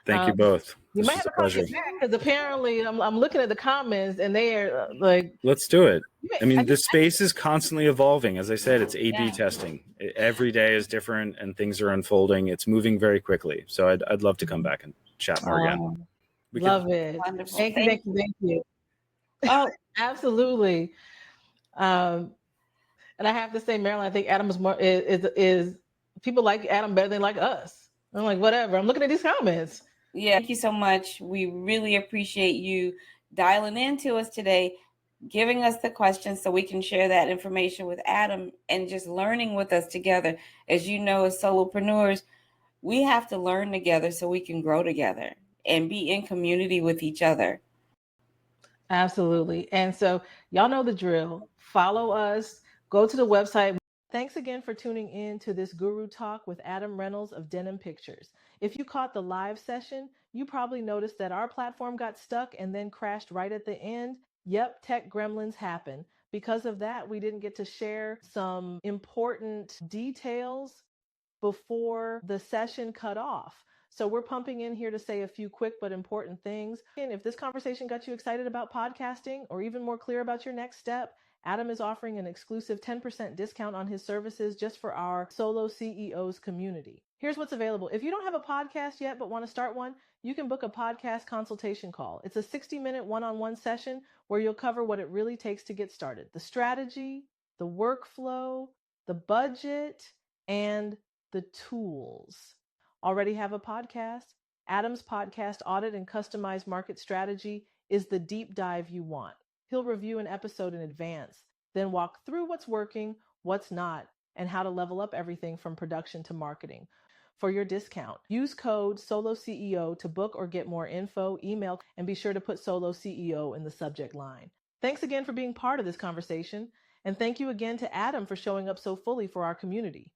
Thank you both. You might have to come back because apparently I'm looking at the comments and they are like. Let's do it. I mean, the space is constantly evolving. As I said, it's A/B testing. Every day is different and things are unfolding. It's moving very quickly. So I'd love to come back and chat more again. Love it. Wonderful. Thank you. Oh, Absolutely. Um, and I have to say, Marilyn, I think Adam is people like Adam better than like us. I'm like, whatever. I'm looking at these comments. yeah. Thank you so much. We really appreciate you dialing in to us today, giving us the questions so we can share that information with Adam and just learning with us together. As you know, as solopreneurs, we have to learn together so we can grow together and be in community with each other. Absolutely. And so, y'all know the drill. Follow us, go to the website. Thanks again for tuning in to this Guru Talk with Adam Reynolds of Denim Pictures. If you caught the live session, you probably noticed that our platform got stuck and then crashed right at the end. Yep, tech gremlins happen. Because of that, we didn't get to share some important details before the session cut off. So we're pumping in here to say a few quick but important things. And if this conversation got you excited about podcasting or even more clear about your next step, Adam is offering an exclusive 10% discount on his services just for our solo CEOs community. Here's what's available. If you don't have a podcast yet but want to start one, you can book a podcast consultation call. It's a 60-minute one-on-one session where you'll cover what it really takes to get started: the strategy, the workflow, the budget, and the tools. Already have a podcast? Adam's podcast Audit and Customized Market Strategy is the deep dive you want. He'll review an episode in advance, then walk through what's working, what's not, and how to level up everything from production to marketing. For your discount, use code SOLOCEO to book or get more info, email, and be sure to put Solo CEO in the subject line. Thanks again for being part of this conversation, and thank you again to Adam for showing up so fully for our community.